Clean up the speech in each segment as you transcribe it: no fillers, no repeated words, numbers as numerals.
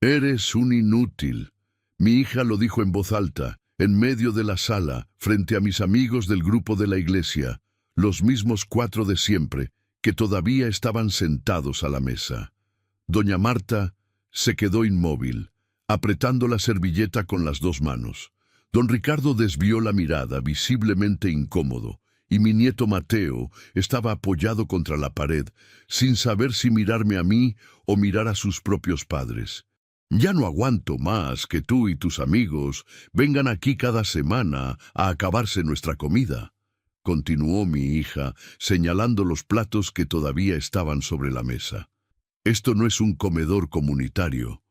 Eres un inútil. Mi hija lo dijo en voz alta, en medio de la sala, frente a mis amigos del grupo de la iglesia, los mismos 4 de siempre, que todavía estaban sentados a la mesa. Doña Marta se quedó inmóvil, apretando la servilleta con las 2 manos. Don Ricardo desvió la mirada, visiblemente incómodo, y mi nieto Mateo estaba apoyado contra la pared, sin saber si mirarme a mí o mirar a sus propios padres. Ya no aguanto más que tú y tus amigos vengan aquí cada semana a acabarse nuestra comida, continuó mi hija, señalando los platos que todavía estaban sobre la mesa. Esto no es un comedor comunitario.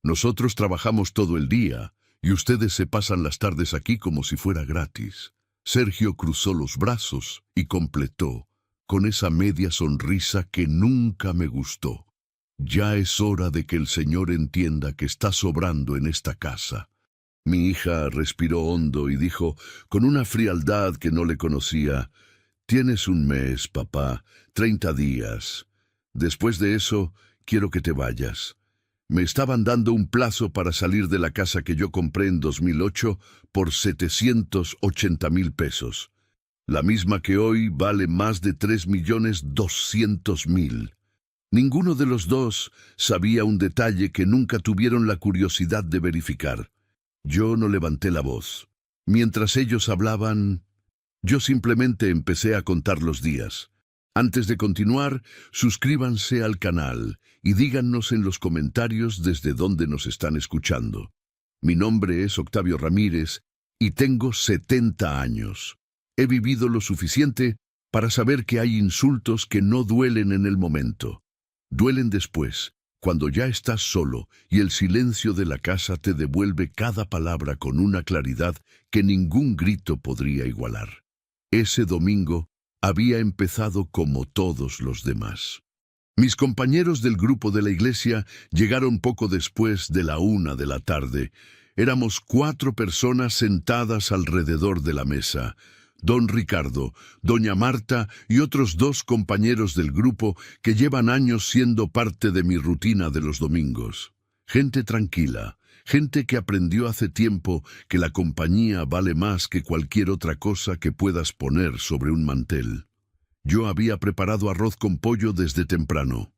Nosotros trabajamos todo el día y ustedes se pasan las tardes aquí como si fuera gratis. Sergio cruzó los brazos y completó, con esa media sonrisa que nunca me gustó. Ya es hora de que el Señor entienda que está sobrando en esta casa. Mi hija respiró hondo y dijo, con una frialdad que no le conocía, «Tienes un mes, papá, 30 días. Después de eso, quiero que te vayas». Me estaban dando un plazo para salir de la casa que yo compré en 2008 por 780,000 pesos. La misma que hoy vale más de 3,200,000. Ninguno de los dos sabía un detalle que nunca tuvieron la curiosidad de verificar. Yo no levanté la voz. Mientras ellos hablaban, yo simplemente empecé a contar los días. Antes de continuar, suscríbanse al canal y díganos en los comentarios desde dónde nos están escuchando. Mi nombre es Octavio Ramírez y tengo 70 años. He vivido lo suficiente para saber que hay insultos que no duelen en el momento. Duelen después, cuando ya estás solo y el silencio de la casa te devuelve cada palabra con una claridad que ningún grito podría igualar. Ese domingo había empezado como todos los demás. Mis compañeros del grupo de la iglesia llegaron poco después de la 1 de la tarde. Éramos 4 personas sentadas alrededor de la mesa. Don Ricardo, doña Marta y otros 2 compañeros del grupo que llevan años siendo parte de mi rutina de los domingos. Gente tranquila, gente que aprendió hace tiempo que la compañía vale más que cualquier otra cosa que puedas poner sobre un mantel. Yo había preparado arroz con pollo desde temprano.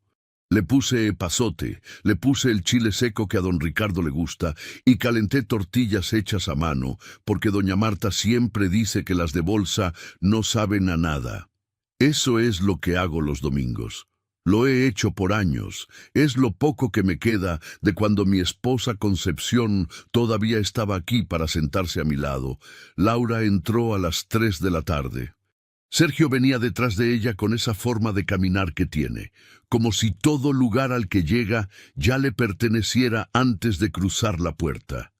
Le puse epazote, le puse el chile seco que a don Ricardo le gusta y calenté tortillas hechas a mano, porque doña Marta siempre dice que las de bolsa no saben a nada. Eso es lo que hago los domingos. Lo he hecho por años. Es lo poco que me queda de cuando mi esposa Concepción todavía estaba aquí para sentarse a mi lado. Laura entró a las 3 de la tarde. Sergio venía detrás de ella con esa forma de caminar que tiene, como si todo lugar al que llega ya le perteneciera antes de cruzar la puerta.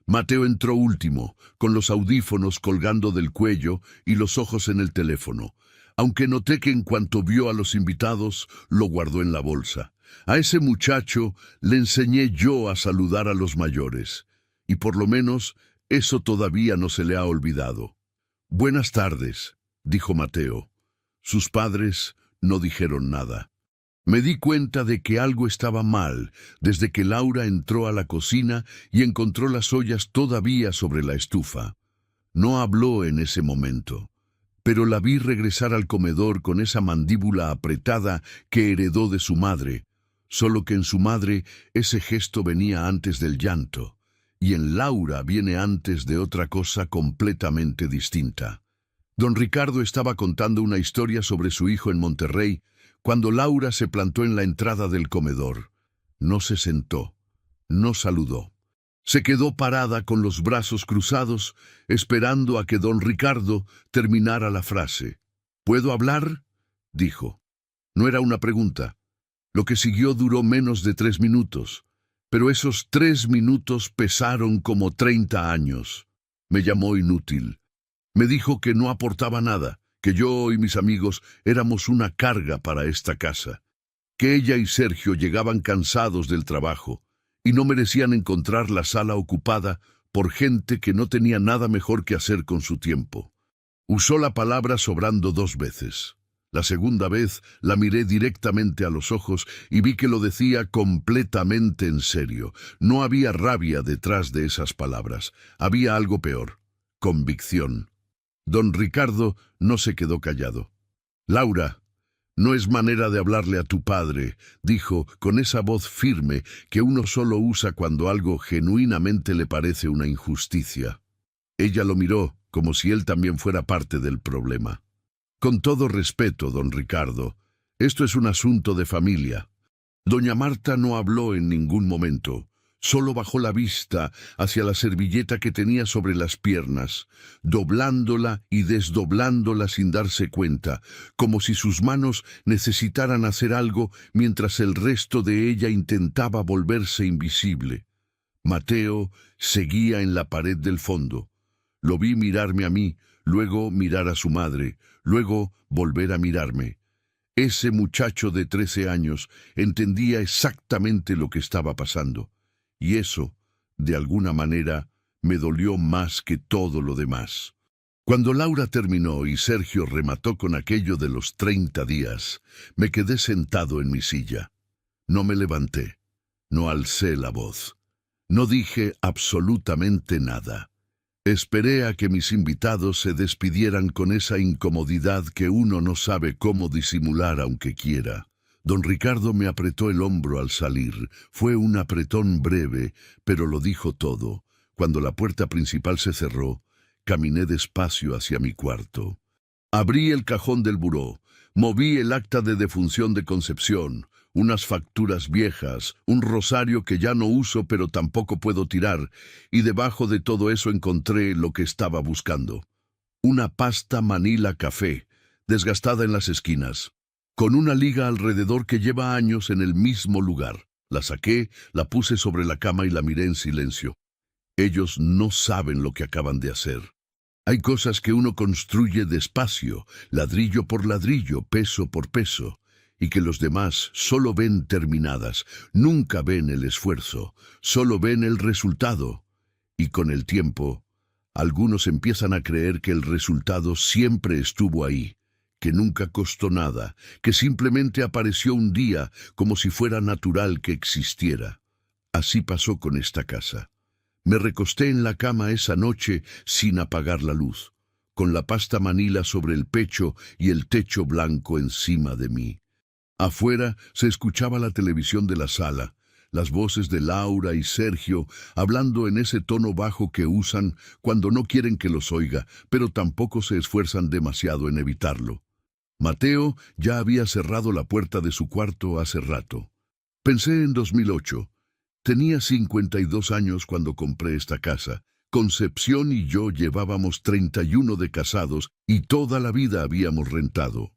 Mateo entró último, con los audífonos colgando del cuello y los ojos en el teléfono, aunque noté que en cuanto vio a los invitados, lo guardó en la bolsa. A ese muchacho le enseñé yo a saludar a los mayores, y por lo menos eso todavía no se le ha olvidado. «Buenas tardes», dijo Mateo. Sus padres no dijeron nada. Me di cuenta de que algo estaba mal desde que Laura entró a la cocina y encontró las ollas todavía sobre la estufa. No habló en ese momento, pero la vi regresar al comedor con esa mandíbula apretada que heredó de su madre, solo que en su madre ese gesto venía antes del llanto, y en Laura viene antes de otra cosa completamente distinta. Don Ricardo estaba contando una historia sobre su hijo en Monterrey cuando Laura se plantó en la entrada del comedor. No se sentó, no saludó. Se quedó parada con los brazos cruzados, esperando a que don Ricardo terminara la frase. «¿Puedo hablar?», dijo. No era una pregunta. Lo que siguió duró menos de 3 minutos, pero esos 3 minutos pesaron como 30 años. Me llamó inútil. Me dijo que no aportaba nada, que yo y mis amigos éramos una carga para esta casa, que ella y Sergio llegaban cansados del trabajo y no merecían encontrar la sala ocupada por gente que no tenía nada mejor que hacer con su tiempo. Usó la palabra sobrando 2 veces. La segunda vez la miré directamente a los ojos y vi que lo decía completamente en serio. No había rabia detrás de esas palabras. Había algo peor: convicción. Don Ricardo no se quedó callado. «Laura, no es manera de hablarle a tu padre», dijo con esa voz firme que uno solo usa cuando algo genuinamente le parece una injusticia. Ella lo miró como si él también fuera parte del problema. «Con todo respeto, don Ricardo, esto es un asunto de familia». Doña Marta no habló en ningún momento. Solo bajó la vista hacia la servilleta que tenía sobre las piernas, doblándola y desdoblándola sin darse cuenta, como si sus manos necesitaran hacer algo mientras el resto de ella intentaba volverse invisible. Mateo seguía en la pared del fondo. Lo vi mirarme a mí, luego mirar a su madre, luego volver a mirarme. Ese muchacho de 13 años entendía exactamente lo que estaba pasando. Y eso, de alguna manera, me dolió más que todo lo demás. Cuando Laura terminó y Sergio remató con aquello de los 30 días, me quedé sentado en mi silla. No me levanté, no alcé la voz, no dije absolutamente nada. Esperé a que mis invitados se despidieran con esa incomodidad que uno no sabe cómo disimular aunque quiera. Don Ricardo me apretó el hombro al salir. Fue un apretón breve, pero lo dijo todo. Cuando la puerta principal se cerró, caminé despacio hacia mi cuarto. Abrí el cajón del buró, moví el acta de defunción de Concepción, unas facturas viejas, un rosario que ya no uso pero tampoco puedo tirar, y debajo de todo eso encontré lo que estaba buscando. Una pasta Manila Café, desgastada en las esquinas, con una liga alrededor que lleva años en el mismo lugar. La saqué, la puse sobre la cama y la miré en silencio. Ellos no saben lo que acaban de hacer. Hay cosas que uno construye despacio, ladrillo por ladrillo, peso por peso, y que los demás solo ven terminadas, nunca ven el esfuerzo, solo ven el resultado. Y con el tiempo, algunos empiezan a creer que el resultado siempre estuvo ahí, que nunca costó nada, que simplemente apareció un día como si fuera natural que existiera. Así pasó con esta casa. Me recosté en la cama esa noche sin apagar la luz, con la pasta Manila sobre el pecho y el techo blanco encima de mí. Afuera se escuchaba la televisión de la sala, las voces de Laura y Sergio hablando en ese tono bajo que usan cuando no quieren que los oiga, pero tampoco se esfuerzan demasiado en evitarlo. Mateo ya había cerrado la puerta de su cuarto hace rato. Pensé en 2008. Tenía 52 años cuando compré esta casa. Concepción y yo llevábamos 31 de casados y toda la vida habíamos rentado.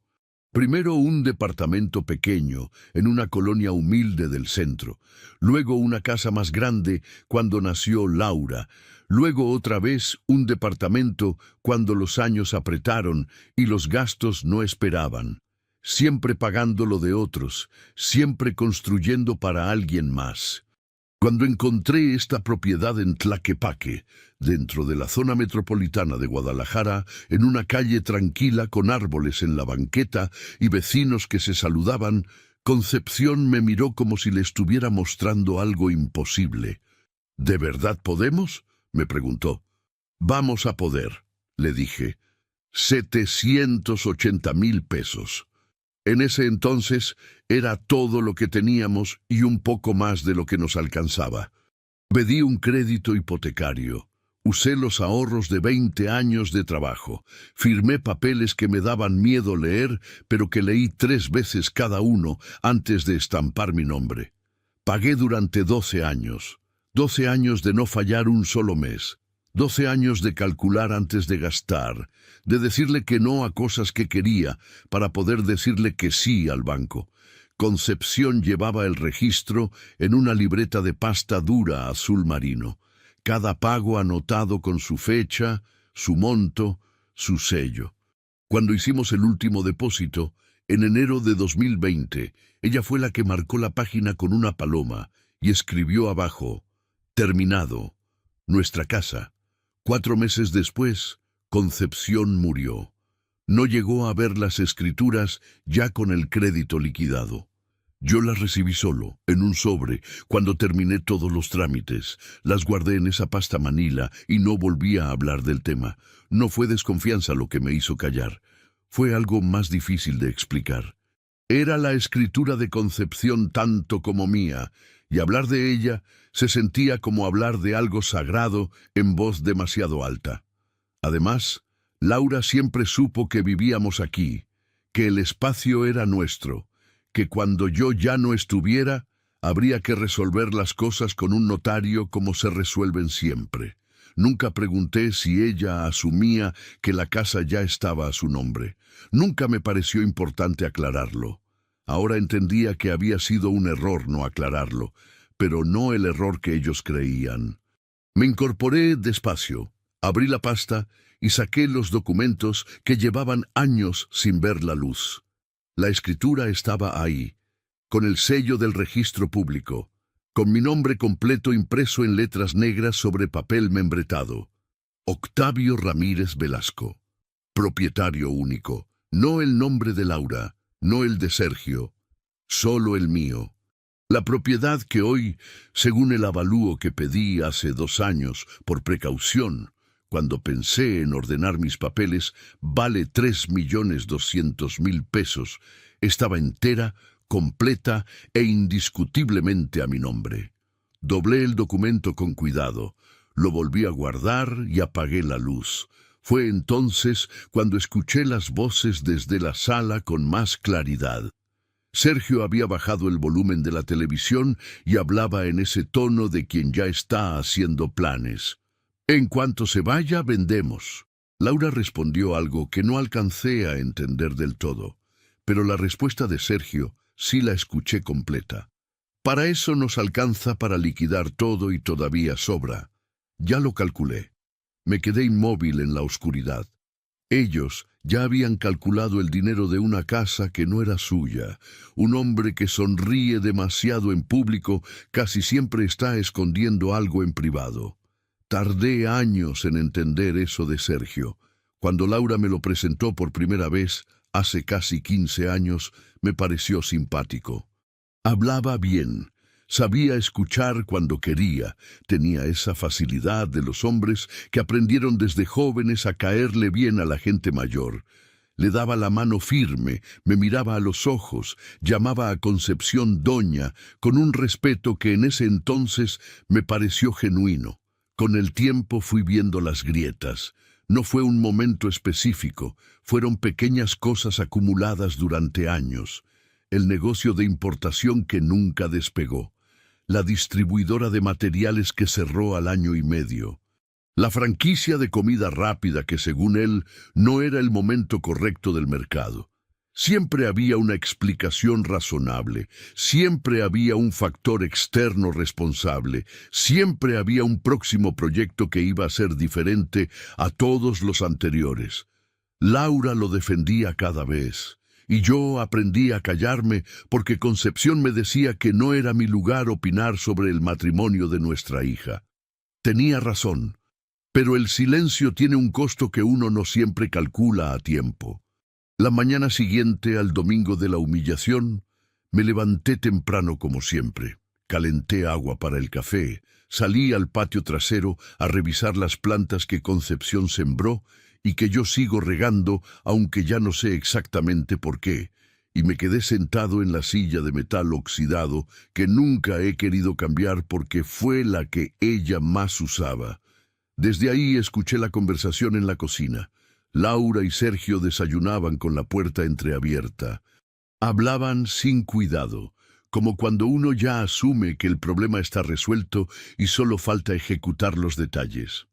Primero un departamento pequeño en una colonia humilde del centro, luego una casa más grande cuando nació Laura, luego otra vez un departamento cuando los años apretaron y los gastos no esperaban, siempre pagando lo de otros, siempre construyendo para alguien más. Cuando encontré esta propiedad en Tlaquepaque, dentro de la zona metropolitana de Guadalajara, en una calle tranquila con árboles en la banqueta y vecinos que se saludaban, Concepción me miró como si le estuviera mostrando algo imposible. ¿De verdad podemos?, me preguntó. «Vamos a poder», le dije. 780,000 pesos. En ese entonces era todo lo que teníamos y un poco más de lo que nos alcanzaba. Pedí un crédito hipotecario. Usé los ahorros de 20 años de trabajo. Firmé papeles que me daban miedo leer, pero que leí 3 veces cada uno antes de estampar mi nombre. Pagué durante 12 años. 12 años de no fallar un solo mes. 12 años de calcular antes de gastar, de decirle que no a cosas que quería para poder decirle que sí al banco. Concepción llevaba el registro en una libreta de pasta dura azul marino, cada pago anotado con su fecha, su monto, su sello. Cuando hicimos el último depósito, en enero de 2020, ella fue la que marcó la página con una paloma y escribió abajo: «Terminado. Nuestra casa». 4 meses después, Concepción murió. No llegó a ver las escrituras ya con el crédito liquidado. Yo las recibí solo, en un sobre, cuando terminé todos los trámites. Las guardé en esa pasta Manila y no volví a hablar del tema. No fue desconfianza lo que me hizo callar. Fue algo más difícil de explicar. Era la escritura de Concepción tanto como mía, y hablar de ella se sentía como hablar de algo sagrado en voz demasiado alta. Además, Laura siempre supo que vivíamos aquí, que el espacio era nuestro, que cuando yo ya no estuviera, habría que resolver las cosas con un notario como se resuelven siempre. Nunca pregunté si ella asumía que la casa ya estaba a su nombre. Nunca me pareció importante aclararlo. Ahora entendía que había sido un error no aclararlo, pero no el error que ellos creían. Me incorporé despacio, abrí la pasta y saqué los documentos que llevaban años sin ver la luz. La escritura estaba ahí, con el sello del registro público, con mi nombre completo impreso en letras negras sobre papel membretado. Octavio Ramírez Velasco, propietario único, no el nombre de Laura, no el de Sergio, solo el mío. La propiedad que hoy, según el avalúo que pedí hace 2 años por precaución, cuando pensé en ordenar mis papeles, vale 3.200.000 pesos, estaba entera, completa e indiscutiblemente a mi nombre. Doblé el documento con cuidado, lo volví a guardar y apagué la luz. Fue entonces cuando escuché las voces desde la sala con más claridad. Sergio había bajado el volumen de la televisión y hablaba en ese tono de quien ya está haciendo planes. En cuanto se vaya, vendemos. Laura respondió algo que no alcancé a entender del todo, pero la respuesta de Sergio sí la escuché completa. Para eso nos alcanza para liquidar todo y todavía sobra. Ya lo calculé. Me quedé inmóvil en la oscuridad. Ellos ya habían calculado el dinero de una casa que no era suya. Un hombre que sonríe demasiado en público casi siempre está escondiendo algo en privado. Tardé años en entender eso de Sergio. Cuando Laura me lo presentó por primera vez, hace casi 15 años, me pareció simpático. Hablaba bien, sabía escuchar cuando quería, tenía esa facilidad de los hombres que aprendieron desde jóvenes a caerle bien a la gente mayor. Le daba la mano firme, me miraba a los ojos, llamaba a Concepción doña, con un respeto que en ese entonces me pareció genuino. Con el tiempo fui viendo las grietas. No fue un momento específico, fueron pequeñas cosas acumuladas durante años. El negocio de importación que nunca despegó. La distribuidora de materiales que cerró al 1 año y medio. La franquicia de comida rápida que, según él, no era el momento correcto del mercado. Siempre había una explicación razonable, siempre había un factor externo responsable, siempre había un próximo proyecto que iba a ser diferente a todos los anteriores. Laura lo defendía cada vez, y yo aprendí a callarme porque Concepción me decía que no era mi lugar opinar sobre el matrimonio de nuestra hija. Tenía razón, pero el silencio tiene un costo que uno no siempre calcula a tiempo. La mañana siguiente al domingo de la humillación, me levanté temprano como siempre. Calenté agua para el café, salí al patio trasero a revisar las plantas que Concepción sembró y que yo sigo regando, aunque ya no sé exactamente por qué, y me quedé sentado en la silla de metal oxidado que nunca he querido cambiar porque fue la que ella más usaba. Desde ahí escuché la conversación en la cocina. Laura y Sergio desayunaban con la puerta entreabierta. Hablaban sin cuidado, como cuando uno ya asume que el problema está resuelto y solo falta ejecutar los detalles.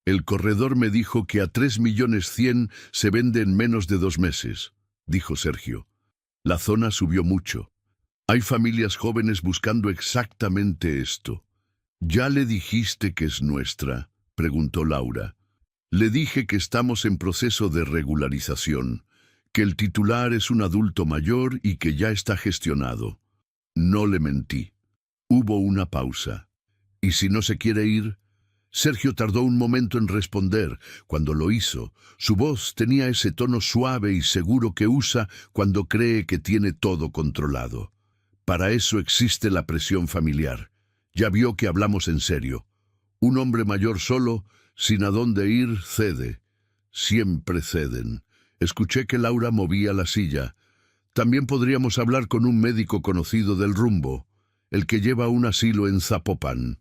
El corredor me dijo que a 3.100.000 se vende en menos de 2 meses, dijo Sergio. La zona subió mucho. Hay familias jóvenes buscando exactamente esto. ¿Ya le dijiste que es nuestra?, preguntó Laura. Le dije que estamos en proceso de regularización, que el titular es un adulto mayor y que ya está gestionado. No le mentí. Hubo una pausa. ¿Y si no se quiere ir? Sergio tardó un momento en responder. Cuando lo hizo, su voz tenía ese tono suave y seguro que usa cuando cree que tiene todo controlado. Para eso existe la presión familiar. Ya vio que hablamos en serio. Un hombre mayor solo, sin a dónde ir, cede. Siempre ceden. Escuché que Laura movía la silla. También podríamos hablar con un médico conocido del rumbo, el que lleva un asilo en Zapopan.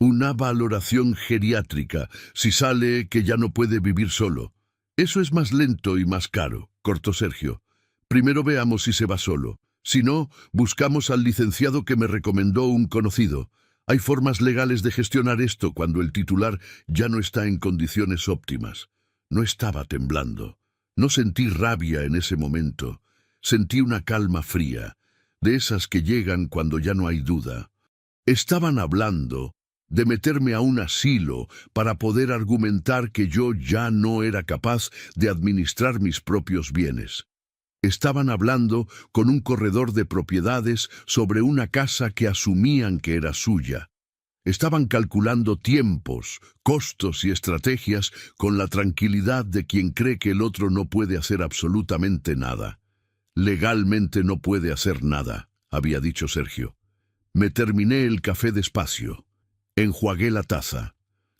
Una valoración geriátrica, si sale que ya no puede vivir solo. Eso es más lento y más caro, cortó Sergio. Primero veamos si se va solo. Si no, buscamos al licenciado que me recomendó un conocido. Hay formas legales de gestionar esto cuando el titular ya no está en condiciones óptimas. No estaba temblando. No sentí rabia en ese momento. Sentí una calma fría, de esas que llegan cuando ya no hay duda. Estaban hablando de meterme a un asilo para poder argumentar que yo ya no era capaz de administrar mis propios bienes. Estaban hablando con un corredor de propiedades sobre una casa que asumían que era suya. Estaban calculando tiempos, costos y estrategias con la tranquilidad de quien cree que el otro no puede hacer absolutamente nada. Legalmente no puede hacer nada, había dicho Sergio. Me terminé el café despacio. Enjuagué la taza.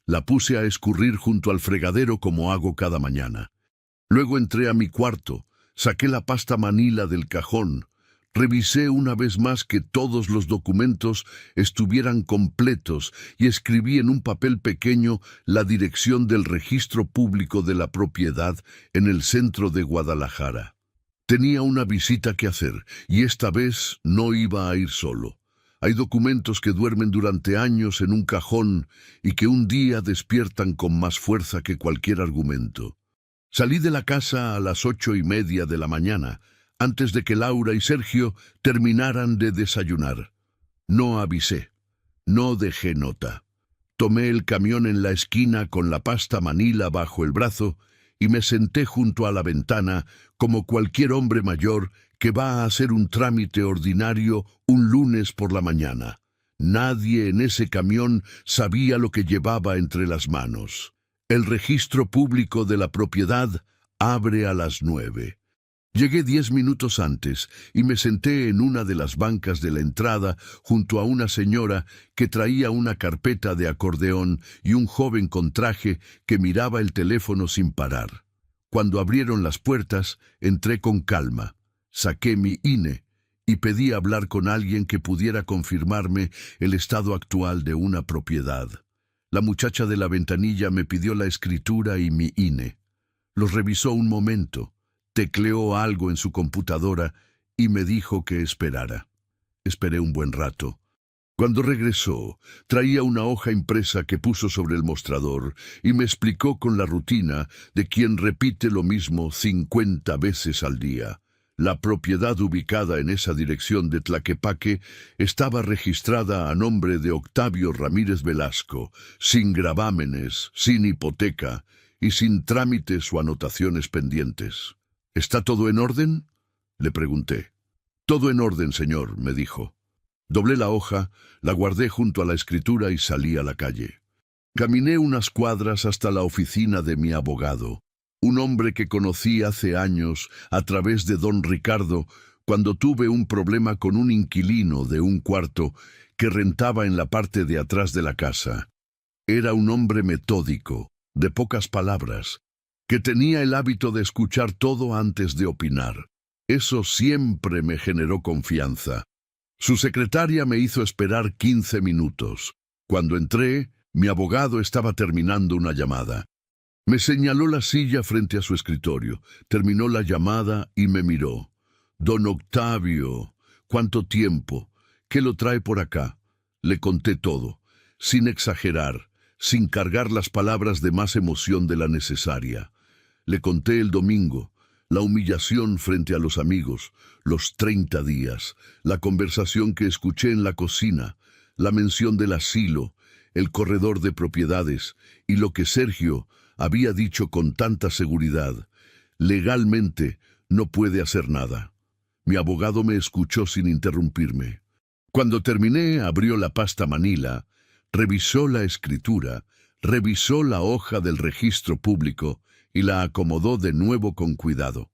La puse a escurrir junto al fregadero como hago cada mañana. Luego entré a mi cuarto, saqué la pasta Manila del cajón, revisé una vez más que todos los documentos estuvieran completos y escribí en un papel pequeño la dirección del registro público de la propiedad en el centro de Guadalajara. Tenía una visita que hacer y esta vez no iba a ir solo. Hay documentos que duermen durante años en un cajón y que un día despiertan con más fuerza que cualquier argumento. Salí de la casa a las 8:30 de la mañana, antes de que Laura y Sergio terminaran de desayunar. No avisé, no dejé nota. Tomé el camión en la esquina con la pasta Manila bajo el brazo y me senté junto a la ventana como cualquier hombre mayor que va a hacer un trámite ordinario un lunes por la mañana. Nadie en ese camión sabía lo que llevaba entre las manos. El registro público de la propiedad abre a las 9. Llegué 10 minutos antes y me senté en una de las bancas de la entrada junto a una señora que traía una carpeta de acordeón y un joven con traje que miraba el teléfono sin parar. Cuando abrieron las puertas, entré con calma. Saqué mi INE y pedí hablar con alguien que pudiera confirmarme el estado actual de una propiedad. La muchacha de la ventanilla me pidió la escritura y mi INE. Los revisó un momento, tecleó algo en su computadora y me dijo que esperara. Esperé un buen rato. Cuando regresó, traía una hoja impresa que puso sobre el mostrador y me explicó con la rutina de quien repite lo mismo 50 veces al día. La propiedad ubicada en esa dirección de Tlaquepaque estaba registrada a nombre de Octavio Ramírez Velasco, sin gravámenes, sin hipoteca y sin trámites o anotaciones pendientes. ¿Está todo en orden?, le pregunté. Todo en orden, señor, me dijo. Doblé la hoja, la guardé junto a la escritura y salí a la calle. Caminé unas cuadras hasta la oficina de mi abogado, un hombre que conocí hace años a través de don Ricardo cuando tuve un problema con un inquilino de un cuarto que rentaba en la parte de atrás de la casa. Era un hombre metódico, de pocas palabras, que tenía el hábito de escuchar todo antes de opinar. Eso siempre me generó confianza. Su secretaria me hizo esperar 15 minutos. Cuando entré, mi abogado estaba terminando una llamada. Me señaló la silla frente a su escritorio, terminó la llamada y me miró. Don Octavio, ¿cuánto tiempo? ¿Qué lo trae por acá? Le conté todo, sin exagerar, sin cargar las palabras de más emoción de la necesaria. Le conté el domingo, la humillación frente a los amigos, los 30 días, la conversación que escuché en la cocina, la mención del asilo, el corredor de propiedades y lo que Sergio había dicho con tanta seguridad. Legalmente no puede hacer nada. Mi abogado me escuchó sin interrumpirme. Cuando terminé, abrió la pasta Manila, revisó la escritura, revisó la hoja del registro público y la acomodó de nuevo con cuidado.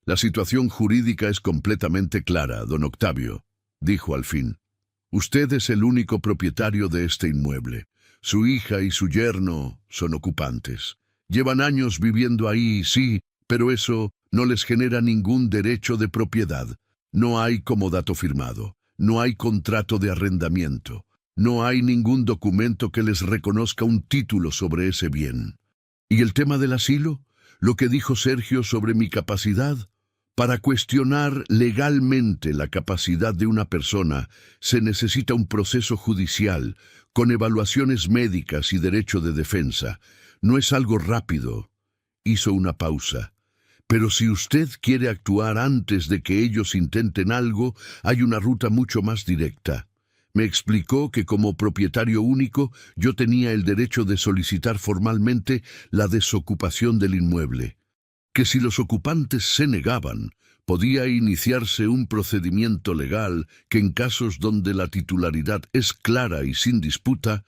La situación jurídica es completamente clara, don Octavio, dijo al fin. Usted es el único propietario de este inmueble. Su hija y su yerno son ocupantes. Llevan años viviendo ahí, sí, pero eso no les genera ningún derecho de propiedad. No hay comodato firmado, no hay contrato de arrendamiento, no hay ningún documento que les reconozca un título sobre ese bien. ¿Y el tema del asilo? Lo que dijo Sergio sobre mi capacidad. Para cuestionar legalmente la capacidad de una persona se necesita un proceso judicial, con evaluaciones médicas y derecho de defensa. No es algo rápido. Hizo una pausa. Pero si usted quiere actuar antes de que ellos intenten algo, hay una ruta mucho más directa. Me explicó que como propietario único yo tenía el derecho de solicitar formalmente la desocupación del inmueble. Que si los ocupantes se negaban, podía iniciarse un procedimiento legal que en casos donde la titularidad es clara y sin disputa,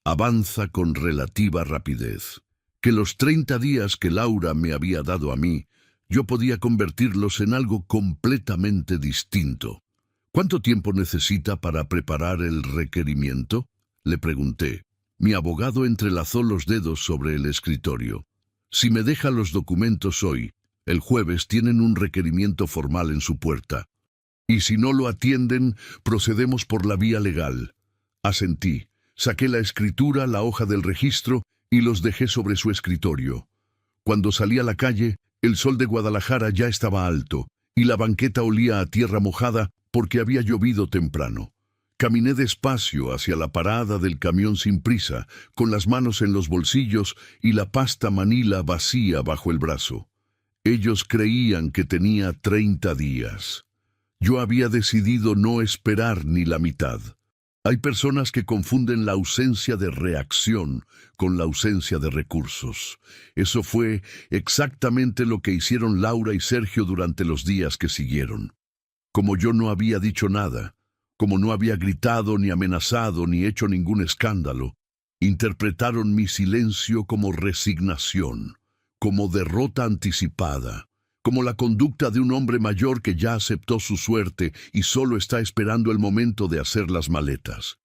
avanza con relativa rapidez. Que los 30 días que Laura me había dado a mí, yo podía convertirlos en algo completamente distinto. ¿Cuánto tiempo necesita para preparar el requerimiento?, le pregunté. Mi abogado entrelazó los dedos sobre el escritorio. Si me deja los documentos hoy, el jueves tienen un requerimiento formal en su puerta. Y si no lo atienden, procedemos por la vía legal. Asentí, saqué la escritura, la hoja del registro y los dejé sobre su escritorio. Cuando salí a la calle, el sol de Guadalajara ya estaba alto y la banqueta olía a tierra mojada porque había llovido temprano. Caminé despacio hacia la parada del camión sin prisa, con las manos en los bolsillos y la pasta manila vacía bajo el brazo. Ellos creían que tenía 30 días. Yo había decidido no esperar ni la mitad. Hay personas que confunden la ausencia de reacción con la ausencia de recursos. Eso fue exactamente lo que hicieron Laura y Sergio durante los días que siguieron. Como yo no había dicho nada, como no había gritado ni amenazado ni hecho ningún escándalo, interpretaron mi silencio como resignación, como derrota anticipada, como la conducta de un hombre mayor que ya aceptó su suerte y solo está esperando el momento de hacer las maletas.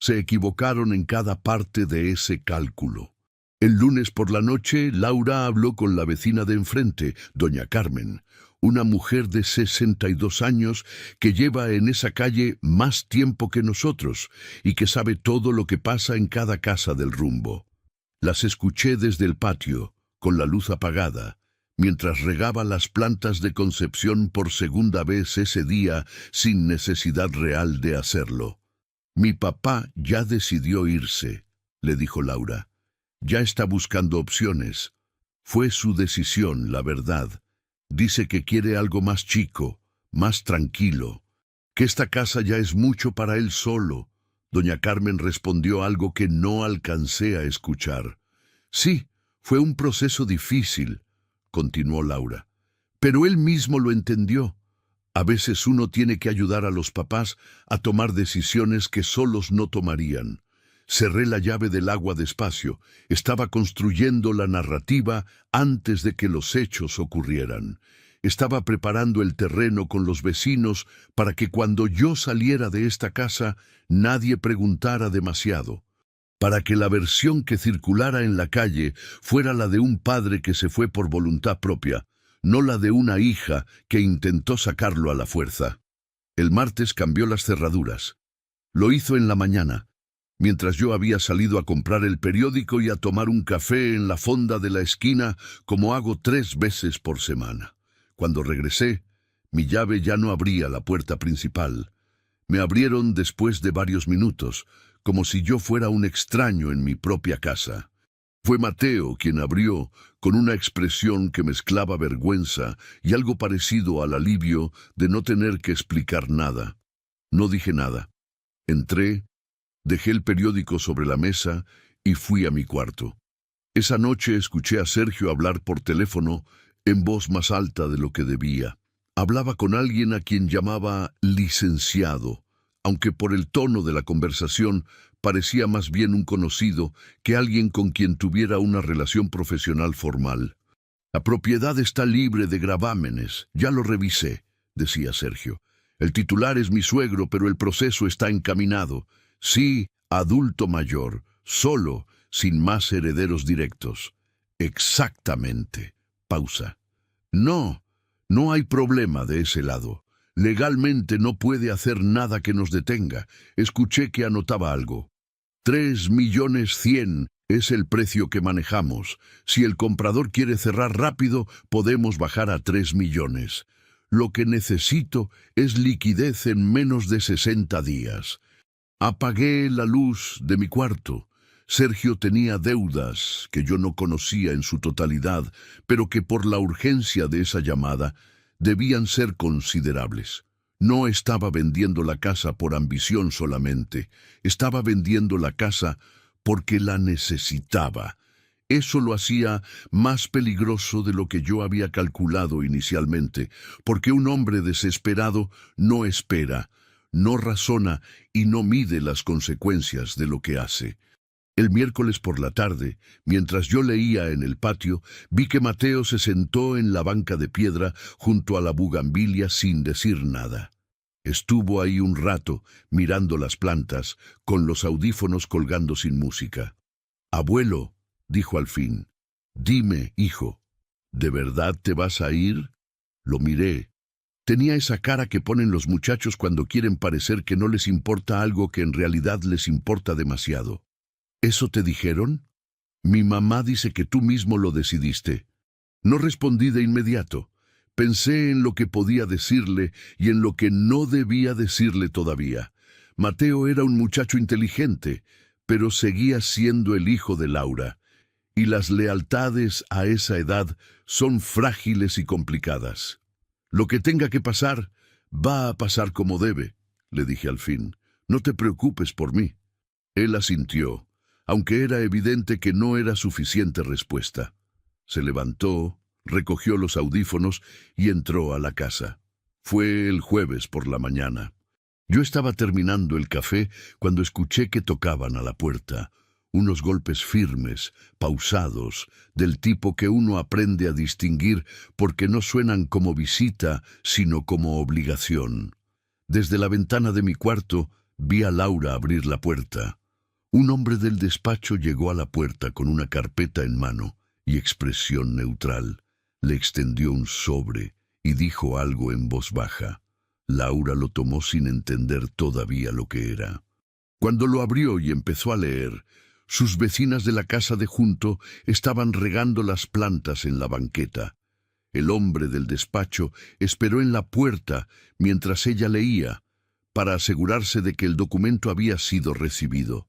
Se equivocaron en cada parte de ese cálculo. El lunes por la noche, Laura habló con la vecina de enfrente, doña Carmen, una mujer de 62 años que lleva en esa calle más tiempo que nosotros y que sabe todo lo que pasa en cada casa del rumbo. Las escuché desde el patio, con la luz apagada, mientras regaba las plantas de Concepción por segunda vez ese día sin necesidad real de hacerlo. Mi papá ya decidió irse, le dijo Laura. Ya está buscando opciones. Fue su decisión, la verdad. Dice que quiere algo más chico, más tranquilo, que esta casa ya es mucho para él solo. Doña Carmen respondió algo que no alcancé a escuchar. Sí, fue un proceso difícil, continuó Laura, pero él mismo lo entendió. A veces uno tiene que ayudar a los papás a tomar decisiones que solos no tomarían. Cerré la llave del agua despacio. Estaba construyendo la narrativa antes de que los hechos ocurrieran. Estaba preparando el terreno con los vecinos para que cuando yo saliera de esta casa nadie preguntara demasiado. Para que la versión que circulara en la calle fuera la de un padre que se fue por voluntad propia, no la de una hija que intentó sacarlo a la fuerza. El martes cambió las cerraduras. Lo hizo en la mañana, mientras yo había salido a comprar el periódico y a tomar un café en la fonda de la esquina, como hago 3 veces por semana. Cuando regresé, mi llave ya no abría la puerta principal. Me abrieron después de varios minutos, como si yo fuera un extraño en mi propia casa. Fue Mateo quien abrió, con una expresión que mezclaba vergüenza y algo parecido al alivio de no tener que explicar nada. No dije nada. Entré, dejé el periódico sobre la mesa y fui a mi cuarto. Esa noche escuché a Sergio hablar por teléfono en voz más alta de lo que debía. Hablaba con alguien a quien llamaba licenciado, aunque por el tono de la conversación parecía más bien un conocido que alguien con quien tuviera una relación profesional formal. La propiedad está libre de gravámenes, ya lo revisé, decía Sergio. El titular es mi suegro, pero el proceso está encaminado. Sí, adulto mayor, solo, sin más herederos directos. Exactamente. Pausa. No, no hay problema de ese lado. Legalmente no puede hacer nada que nos detenga. Escuché que anotaba algo. 3.100.000 es el precio que manejamos. Si el comprador quiere cerrar rápido, podemos bajar a 3 millones. Lo que necesito es liquidez en menos de 60 días. Apagué la luz de mi cuarto. Sergio tenía deudas que yo no conocía en su totalidad, pero que por la urgencia de esa llamada debían ser considerables. No estaba vendiendo la casa por ambición solamente, estaba vendiendo la casa porque la necesitaba. Eso lo hacía más peligroso de lo que yo había calculado inicialmente, porque un hombre desesperado no espera, no razona y no mide las consecuencias de lo que hace. El miércoles por la tarde, mientras yo leía en el patio, vi que Mateo se sentó en la banca de piedra junto a la bugambilia sin decir nada. Estuvo ahí un rato, mirando las plantas, con los audífonos colgando sin música. «Abuelo», dijo al fin, «dime, hijo, ¿de verdad te vas a ir?» Lo miré. Tenía esa cara que ponen los muchachos cuando quieren parecer que no les importa algo que en realidad les importa demasiado. ¿Eso te dijeron? Mi mamá dice que tú mismo lo decidiste. No respondí de inmediato. Pensé en lo que podía decirle y en lo que no debía decirle todavía. Mateo era un muchacho inteligente, pero seguía siendo el hijo de Laura. Y las lealtades a esa edad son frágiles y complicadas. Lo que tenga que pasar, va a pasar como debe, le dije al fin. No te preocupes por mí. Él asintió, aunque era evidente que no era suficiente respuesta. Se levantó, recogió los audífonos y entró a la casa. Fue el jueves por la mañana. Yo estaba terminando el café cuando escuché que tocaban a la puerta. Unos golpes firmes, pausados, del tipo que uno aprende a distinguir porque no suenan como visita, sino como obligación. Desde la ventana de mi cuarto vi a Laura abrir la puerta. Un hombre del despacho llegó a la puerta con una carpeta en mano y expresión neutral. Le extendió un sobre y dijo algo en voz baja. Laura lo tomó sin entender todavía lo que era. Cuando lo abrió y empezó a leer, sus vecinas de la casa de junto estaban regando las plantas en la banqueta. El hombre del despacho esperó en la puerta mientras ella leía, para asegurarse de que el documento había sido recibido.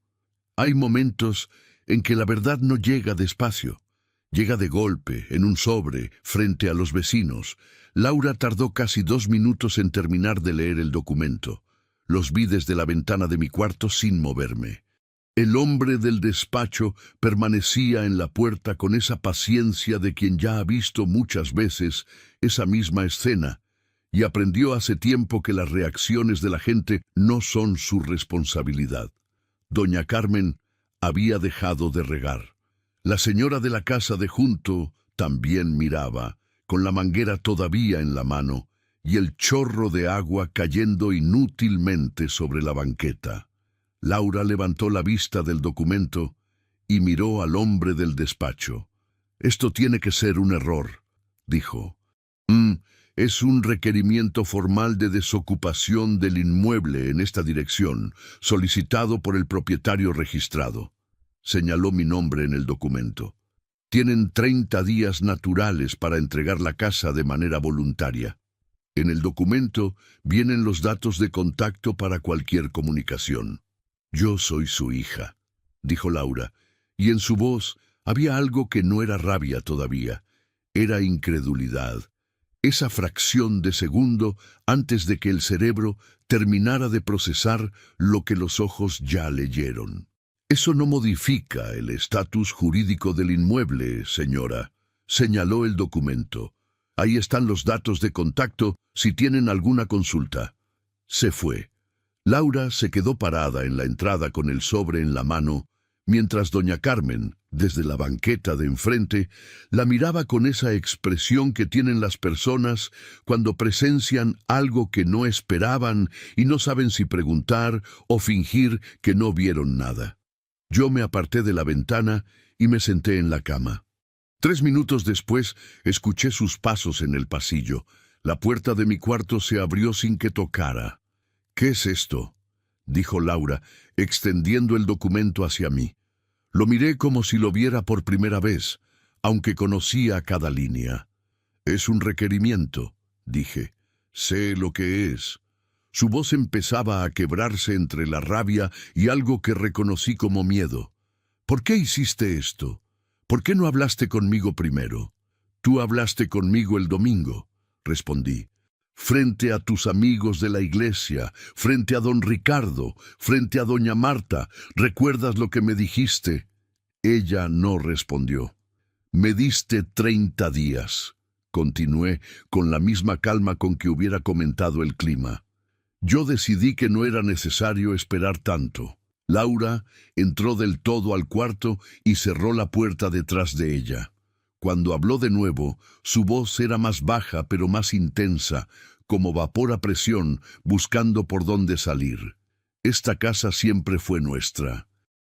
Hay momentos en que la verdad no llega despacio. Llega de golpe, en un sobre, frente a los vecinos. Laura tardó casi 2 minutos en terminar de leer el documento. Los vi desde la ventana de mi cuarto sin moverme. El hombre del despacho permanecía en la puerta con esa paciencia de quien ya ha visto muchas veces esa misma escena y aprendió hace tiempo que las reacciones de la gente no son su responsabilidad. Doña Carmen había dejado de regar. La señora de la casa de junto también miraba, con la manguera todavía en la mano y el chorro de agua cayendo inútilmente sobre la banqueta. Laura levantó la vista del documento y miró al hombre del despacho. «Esto tiene que ser un error», dijo. Es un requerimiento formal de desocupación del inmueble en esta dirección, solicitado por el propietario registrado». Señaló mi nombre en el documento. «Tienen 30 días naturales para entregar la casa de manera voluntaria. En el documento vienen los datos de contacto para cualquier comunicación». «Yo soy su hija», dijo Laura, y en su voz había algo que no era rabia todavía, era incredulidad. Esa fracción de segundo antes de que el cerebro terminara de procesar lo que los ojos ya leyeron. «Eso no modifica el estatus jurídico del inmueble, señora», señaló el documento. «Ahí están los datos de contacto si tienen alguna consulta». Se fue. Laura se quedó parada en la entrada con el sobre en la mano, mientras doña Carmen, desde la banqueta de enfrente, la miraba con esa expresión que tienen las personas cuando presencian algo que no esperaban y no saben si preguntar o fingir que no vieron nada. Yo me aparté de la ventana y me senté en la cama. 3 minutos después, escuché sus pasos en el pasillo. La puerta de mi cuarto se abrió sin que tocara. «¿Qué es esto?», dijo Laura, extendiendo el documento hacia mí. Lo miré como si lo viera por primera vez, aunque conocía cada línea. «Es un requerimiento», dije. «Sé lo que es». Su voz empezaba a quebrarse entre la rabia y algo que reconocí como miedo. «¿Por qué hiciste esto? ¿Por qué no hablaste conmigo primero?» «Tú hablaste conmigo el domingo», respondí. «Frente a tus amigos de la iglesia, frente a don Ricardo, frente a doña Marta. ¿Recuerdas lo que me dijiste?» Ella no respondió. «Me diste 30 días», continué con la misma calma con que hubiera comentado el clima. Yo decidí que no era necesario esperar tanto. Laura entró del todo al cuarto y cerró la puerta detrás de ella. Cuando habló de nuevo, su voz era más baja pero más intensa, como vapor a presión, buscando por dónde salir. «Esta casa siempre fue nuestra.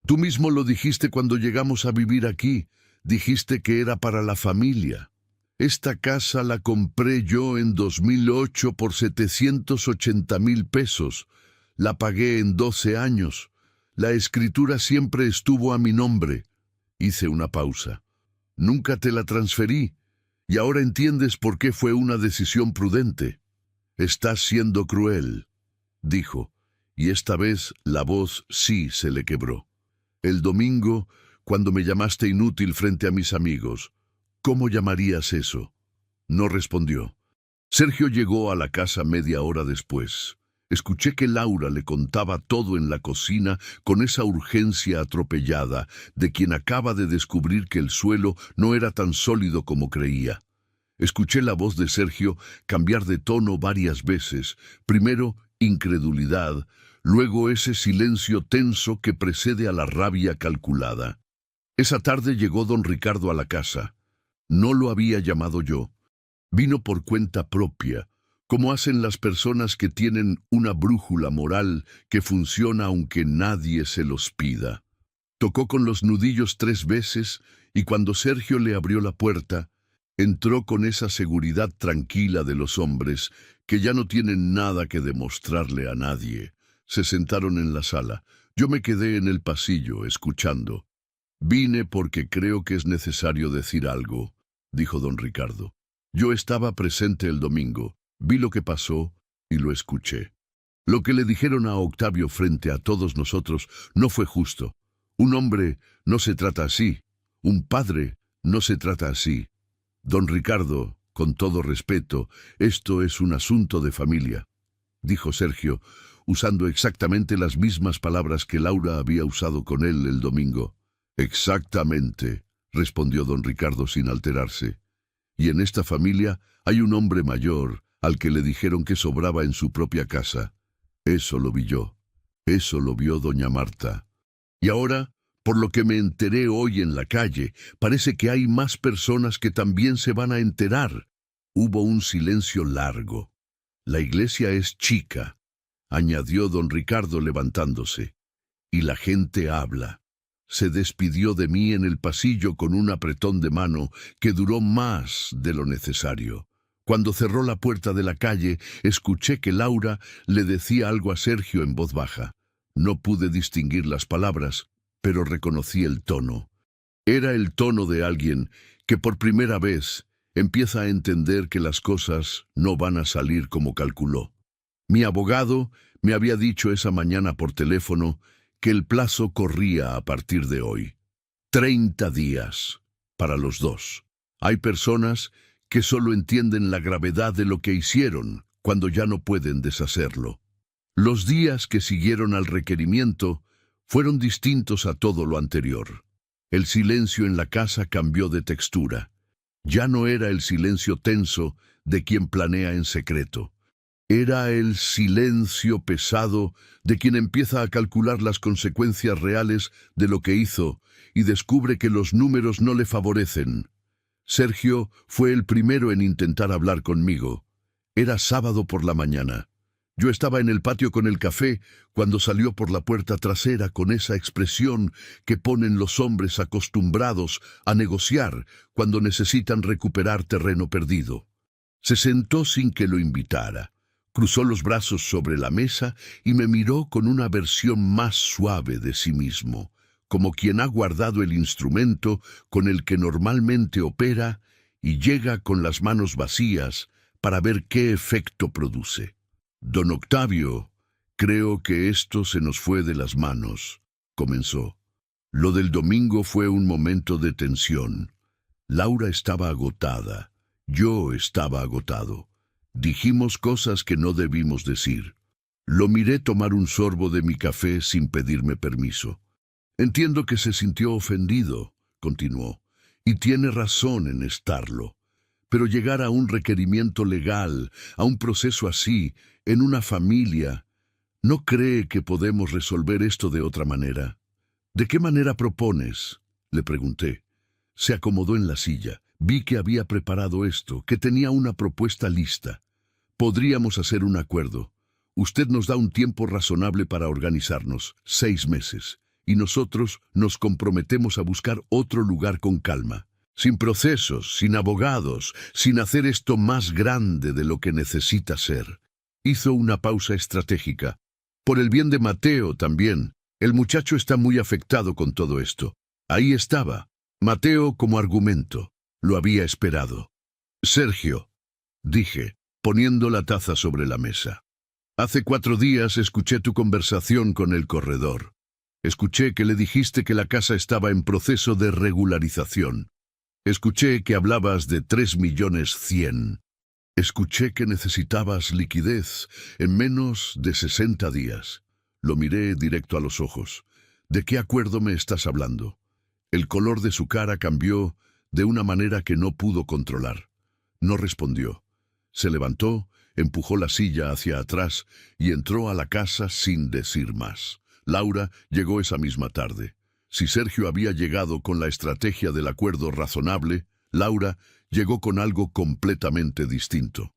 Tú mismo lo dijiste cuando llegamos a vivir aquí. Dijiste que era para la familia. Esta casa la compré yo en 2008 por 780,000 pesos. La pagué en 12 años. La escritura siempre estuvo a mi nombre». Hice una pausa. «Nunca te la transferí, y ahora entiendes por qué fue una decisión prudente». «Estás siendo cruel», dijo, y esta vez la voz sí se le quebró. «El domingo, cuando me llamaste inútil frente a mis amigos, ¿cómo llamarías eso?». No respondió. Sergio llegó a la casa media hora después. Escuché que Laura le contaba todo en la cocina con esa urgencia atropellada de quien acaba de descubrir que el suelo no era tan sólido como creía. Escuché la voz de Sergio cambiar de tono varias veces, primero incredulidad, luego ese silencio tenso que precede a la rabia calculada. Esa tarde llegó don Ricardo a la casa. No lo había llamado yo. Vino por cuenta propia, como hacen las personas que tienen una brújula moral que funciona aunque nadie se los pida. Tocó con los nudillos 3 veces y cuando Sergio le abrió la puerta, entró con esa seguridad tranquila de los hombres que ya no tienen nada que demostrarle a nadie. Se sentaron en la sala. Yo me quedé en el pasillo, escuchando. «Vine porque creo que es necesario decir algo», dijo don Ricardo. «Yo estaba presente el domingo, vi lo que pasó y lo escuché. Lo que le dijeron a Octavio frente a todos nosotros no fue justo. Un hombre no se trata así, un padre no se trata así. Don Ricardo, con todo respeto, esto es un asunto de familia», dijo Sergio, usando exactamente las mismas palabras que Laura había usado con él el domingo. «Exactamente», respondió don Ricardo sin alterarse. «Y en esta familia hay un hombre mayor al que le dijeron que sobraba en su propia casa. Eso lo vi yo. Eso lo vio doña Marta. Y ahora, por lo que me enteré hoy en la calle, parece que hay más personas que también se van a enterar». Hubo un silencio largo. «La iglesia es chica», añadió don Ricardo levantándose. «Y la gente habla». Se despidió de mí en el pasillo con un apretón de mano que duró más de lo necesario. Cuando cerró la puerta de la calle, escuché que Laura le decía algo a Sergio en voz baja. No pude distinguir las palabras, pero reconocí el tono. Era el tono de alguien que por primera vez empieza a entender que las cosas no van a salir como calculó. Mi abogado me había dicho esa mañana por teléfono que el plazo corría a partir de hoy. 30 días para los dos. Hay personas que solo entienden la gravedad de lo que hicieron cuando ya no pueden deshacerlo. Los días que siguieron al requerimiento fueron distintos a todo lo anterior. El silencio en la casa cambió de textura. Ya no era el silencio tenso de quien planea en secreto. Era el silencio pesado de quien empieza a calcular las consecuencias reales de lo que hizo y descubre que los números no le favorecen. Sergio fue el primero en intentar hablar conmigo. Era sábado por la mañana. Yo estaba en el patio con el café cuando salió por la puerta trasera con esa expresión que ponen los hombres acostumbrados a negociar cuando necesitan recuperar terreno perdido. Se sentó sin que lo invitara. Cruzó los brazos sobre la mesa y me miró con una versión más suave de sí mismo, como quien ha guardado el instrumento con el que normalmente opera y llega con las manos vacías para ver qué efecto produce. Don Octavio, creo que esto se nos fue de las manos, comenzó. Lo del domingo fue un momento de tensión. Laura estaba agotada. Yo estaba agotado. Dijimos cosas que no debimos decir. Lo miré tomar un sorbo de mi café sin pedirme permiso. Entiendo que se sintió ofendido, continuó, y tiene razón en estarlo. Pero llegar a un requerimiento legal, a un proceso así, en una familia, ¿no cree que podemos resolver esto de otra manera? ¿De qué manera propones?, le pregunté. Se acomodó en la silla. Vi que había preparado esto, que tenía una propuesta lista. Podríamos hacer un acuerdo. Usted nos da un tiempo razonable para organizarnos, 6 meses, y nosotros nos comprometemos a buscar otro lugar con calma. Sin procesos, sin abogados, sin hacer esto más grande de lo que necesita ser. Hizo una pausa estratégica. Por el bien de Mateo también. El muchacho está muy afectado con todo esto. Ahí estaba. Mateo como argumento. Lo había esperado. Sergio, dije, poniendo la taza sobre la mesa. Hace 4 días escuché tu conversación con el corredor. Escuché que le dijiste que la casa estaba en proceso de regularización. Escuché que hablabas de 3.100.000. Escuché que necesitabas liquidez en menos de 60 días. Lo miré directo a los ojos. ¿De qué acuerdo me estás hablando? El color de su cara cambió de una manera que no pudo controlar. No respondió. Se levantó, empujó la silla hacia atrás y entró a la casa sin decir más. Laura llegó esa misma tarde. Si Sergio había llegado con la estrategia del acuerdo razonable, Laura llegó con algo completamente distinto.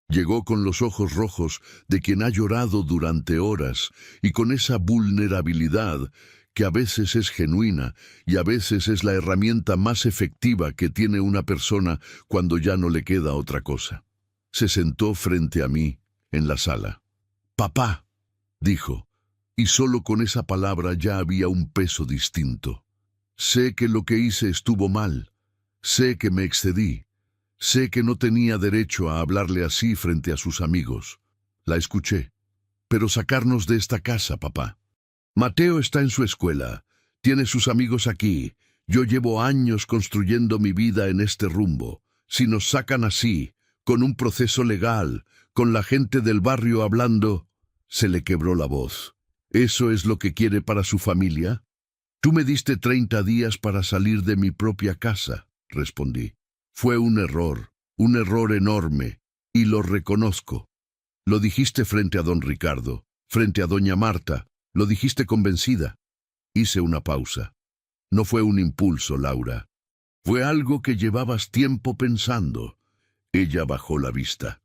Llegó con los ojos rojos de quien ha llorado durante horas y con esa vulnerabilidad que a veces es genuina y a veces es la herramienta más efectiva que tiene una persona cuando ya no le queda otra cosa. Se sentó frente a mí, en la sala. «Papá», dijo, y solo con esa palabra ya había un peso distinto. «Sé que lo que hice estuvo mal. Sé que me excedí. Sé que no tenía derecho a hablarle así frente a sus amigos». La escuché. «Pero sacarnos de esta casa, papá. Mateo está en su escuela. Tiene sus amigos aquí. Yo llevo años construyendo mi vida en este rumbo. Si nos sacan así, con un proceso legal, con la gente del barrio hablando...» Se le quebró la voz. «¿Eso es lo que quiere para su familia?» «Tú me diste 30 días para salir de mi propia casa», respondí. «Fue un error enorme, y lo reconozco. Lo dijiste frente a don Ricardo, frente a doña Marta, lo dijiste convencida». Hice una pausa. No fue un impulso, Laura. Fue algo que llevabas tiempo pensando. Ella bajó la vista.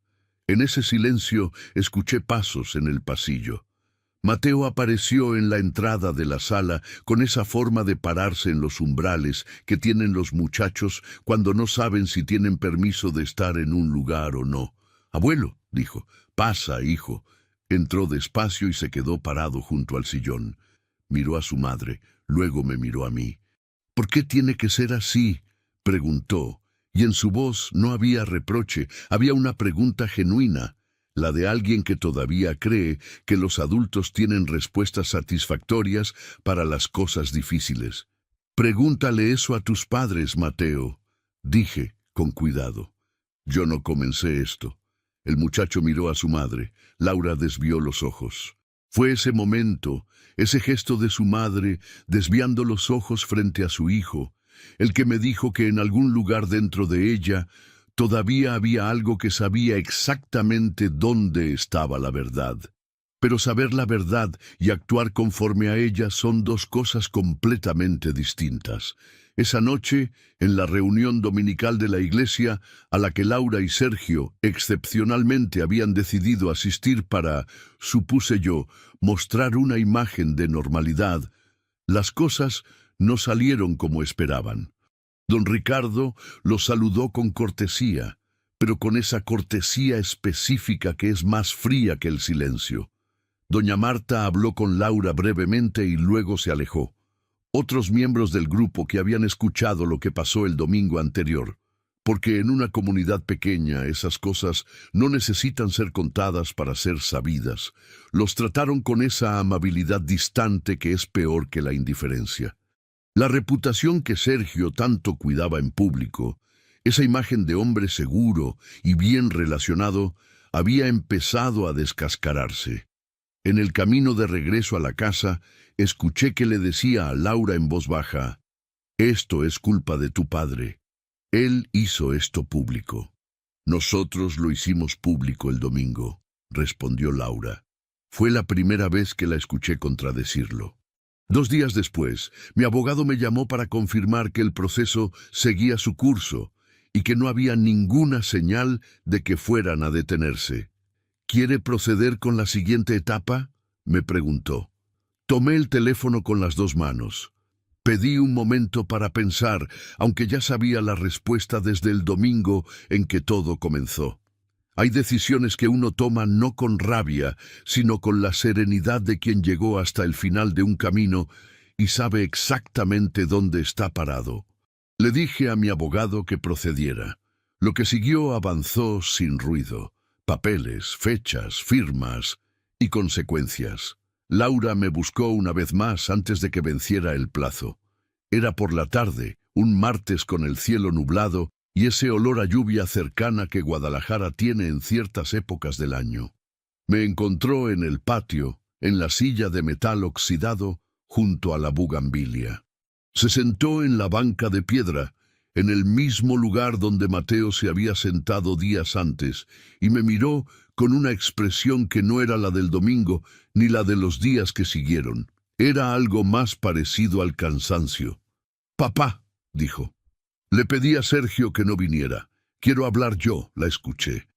En ese silencio escuché pasos en el pasillo. Mateo apareció en la entrada de la sala con esa forma de pararse en los umbrales que tienen los muchachos cuando no saben si tienen permiso de estar en un lugar o no. «Abuelo», dijo, «pasa, hijo». Entró despacio y se quedó parado junto al sillón. Miró a su madre, luego me miró a mí. «¿Por qué tiene que ser así?», preguntó, y en su voz no había reproche, había una pregunta genuina. La de alguien que todavía cree que los adultos tienen respuestas satisfactorias para las cosas difíciles. «Pregúntale eso a tus padres, Mateo», dije con cuidado. Yo no comencé esto. El muchacho miró a su madre. Laura desvió los ojos. Fue ese momento, ese gesto de su madre, desviando los ojos frente a su hijo, el que me dijo que en algún lugar dentro de ella Todavía había algo que sabía exactamente dónde estaba la verdad. Pero saber la verdad y actuar conforme a ella son dos cosas completamente distintas. Esa noche, en la reunión dominical de la iglesia, a la que Laura y Sergio excepcionalmente habían decidido asistir para, supuse yo, mostrar una imagen de normalidad, las cosas no salieron como esperaban. Don Ricardo los saludó con cortesía, pero con esa cortesía específica que es más fría que el silencio. Doña Marta habló con Laura brevemente y luego se alejó. Otros miembros del grupo que habían escuchado lo que pasó el domingo anterior, porque en una comunidad pequeña esas cosas no necesitan ser contadas para ser sabidas, los trataron con esa amabilidad distante que es peor que la indiferencia. La reputación que Sergio tanto cuidaba en público, esa imagen de hombre seguro y bien relacionado, había empezado a descascararse. En el camino de regreso a la casa, escuché que le decía a Laura en voz baja: «Esto es culpa de tu padre. Él hizo esto público». «Nosotros lo hicimos público el domingo», respondió Laura. Fue la primera vez que la escuché contradecirlo. 2 días después, mi abogado me llamó para confirmar que el proceso seguía su curso y que no había ninguna señal de que fueran a detenerse. «¿Quiere proceder con la siguiente etapa?», me preguntó. Tomé el teléfono con las 2 manos. Pedí un momento para pensar, aunque ya sabía la respuesta desde el domingo en que todo comenzó. Hay decisiones que uno toma no con rabia, sino con la serenidad de quien llegó hasta el final de un camino y sabe exactamente dónde está parado. Le dije a mi abogado que procediera. Lo que siguió avanzó sin ruido. Papeles, fechas, firmas y consecuencias. Laura me buscó una vez más antes de que venciera el plazo. Era por la tarde, un martes con el cielo nublado y ese olor a lluvia cercana que Guadalajara tiene en ciertas épocas del año. Me encontró en el patio, en la silla de metal oxidado, junto a la bugambilia. Se sentó en la banca de piedra, en el mismo lugar donde Mateo se había sentado días antes, y me miró con una expresión que no era la del domingo ni la de los días que siguieron. Era algo más parecido al cansancio. «Papá», dijo. Le pedí a Sergio que no viniera. «Quiero hablar yo», la escuché.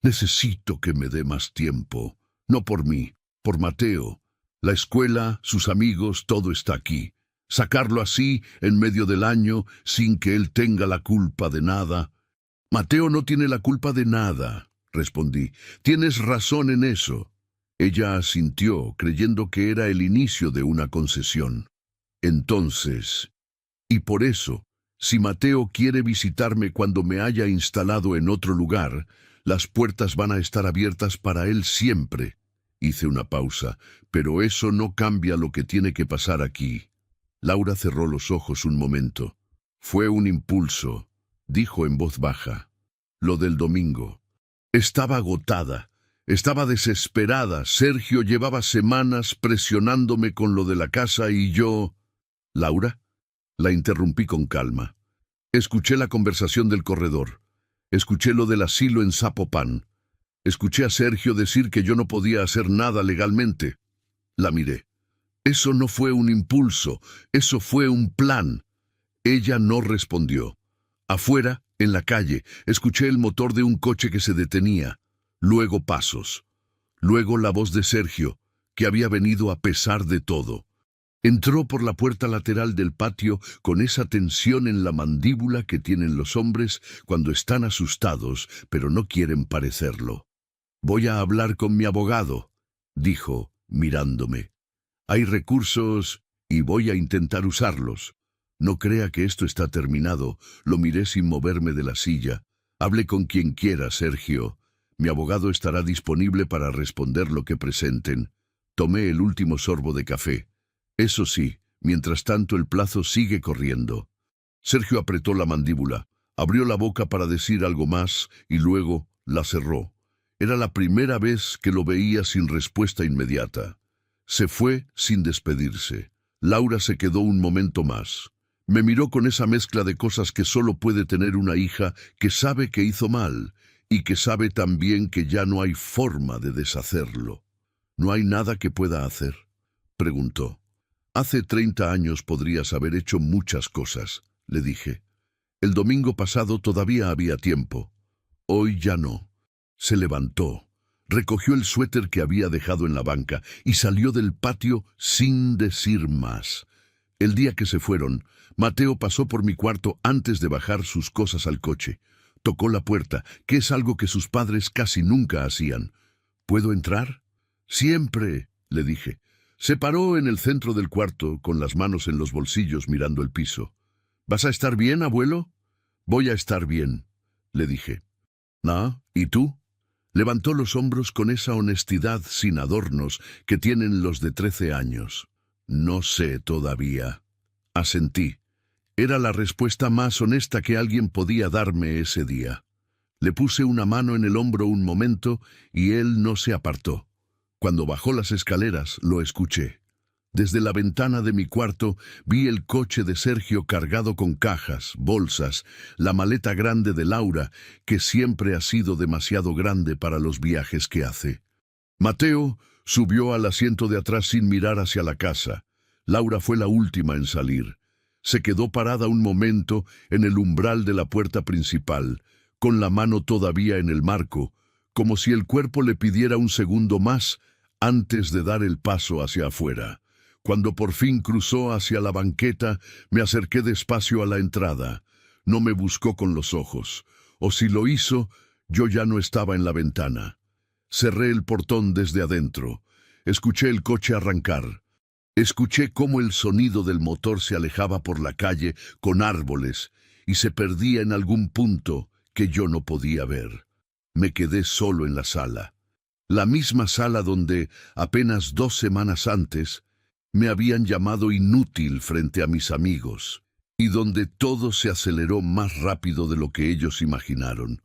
«Necesito que me dé más tiempo. No por mí, por Mateo. La escuela, sus amigos, todo está aquí. Sacarlo así, en medio del año, sin que él tenga la culpa de nada». «Mateo no tiene la culpa de nada», respondí. «Tienes razón en eso». Ella asintió, creyendo que era el inicio de una concesión. «Entonces, y por eso, si Mateo quiere visitarme cuando me haya instalado en otro lugar, las puertas van a estar abiertas para él siempre». Hice una pausa, pero eso no cambia lo que tiene que pasar aquí. Laura cerró los ojos un momento. «Fue un impulso», dijo en voz baja. «Lo del domingo». Estaba agotada, estaba desesperada. Sergio llevaba semanas presionándome con lo de la casa y yo... «¿Laura?», la interrumpí con calma. Escuché la conversación del corredor. Escuché lo del asilo en Zapopan. Escuché a Sergio decir que yo no podía hacer nada legalmente. La miré. «Eso no fue un impulso, eso fue un plan». Ella no respondió. Afuera, en la calle, escuché el motor de un coche que se detenía. Luego pasos. Luego la voz de Sergio, que había venido a pesar de todo. Entró por la puerta lateral del patio con esa tensión en la mandíbula que tienen los hombres cuando están asustados, pero no quieren parecerlo. «Voy a hablar con mi abogado», dijo, mirándome. «Hay recursos y voy a intentar usarlos. No crea que esto está terminado». Lo miré sin moverme de la silla. «Hable con quien quiera, Sergio. Mi abogado estará disponible para responder lo que presenten». Tomé el último sorbo de café. Eso sí, mientras tanto el plazo sigue corriendo. Sergio apretó la mandíbula, abrió la boca para decir algo más y luego la cerró. Era la primera vez que lo veía sin respuesta inmediata. Se fue sin despedirse. Laura se quedó un momento más. Me miró con esa mezcla de cosas que solo puede tener una hija que sabe que hizo mal y que sabe también que ya no hay forma de deshacerlo. ¿No hay nada que pueda hacer?, preguntó. Hace 30 años podrías haber hecho muchas cosas, le dije. El domingo pasado todavía había tiempo. Hoy ya no. Se levantó, recogió el suéter que había dejado en la banca y salió del patio sin decir más. El día que se fueron, Mateo pasó por mi cuarto antes de bajar sus cosas al coche. Tocó la puerta, que es algo que sus padres casi nunca hacían. ¿Puedo entrar? Siempre, le dije. Se paró en el centro del cuarto, con las manos en los bolsillos mirando el piso. ¿Vas a estar bien, abuelo? Voy a estar bien, le dije. ¿Ah? ¿Y tú? Levantó los hombros con esa honestidad sin adornos que tienen los de 13 años. No sé todavía. Asentí. Era la respuesta más honesta que alguien podía darme ese día. Le puse una mano en el hombro un momento y él no se apartó. Cuando bajó las escaleras, lo escuché. Desde la ventana de mi cuarto vi el coche de Sergio cargado con cajas, bolsas, la maleta grande de Laura, que siempre ha sido demasiado grande para los viajes que hace. Mateo subió al asiento de atrás sin mirar hacia la casa. Laura fue la última en salir. Se quedó parada un momento en el umbral de la puerta principal, con la mano todavía en el marco, como si el cuerpo le pidiera un segundo más antes de dar el paso hacia afuera. Cuando por fin cruzó hacia la banqueta, me acerqué despacio a la entrada. No me buscó con los ojos, o si lo hizo, yo ya no estaba en la ventana. Cerré el portón desde adentro. Escuché el coche arrancar. Escuché cómo el sonido del motor se alejaba por la calle con árboles y se perdía en algún punto que yo no podía ver. Me quedé solo en la sala. La misma sala donde, apenas 2 semanas antes, me habían llamado inútil frente a mis amigos, y donde todo se aceleró más rápido de lo que ellos imaginaron.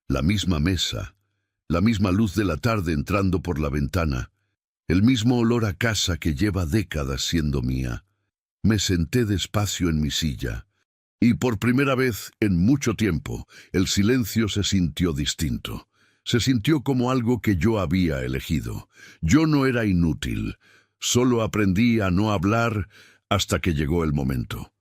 La misma mesa, la misma luz de la tarde entrando por la ventana, el mismo olor a casa que lleva décadas siendo mía. Me senté despacio en mi silla, y por primera vez en mucho tiempo el silencio se sintió distinto. Se sintió como algo que yo había elegido. Yo no era inútil. Solo aprendí a no hablar hasta que llegó el momento.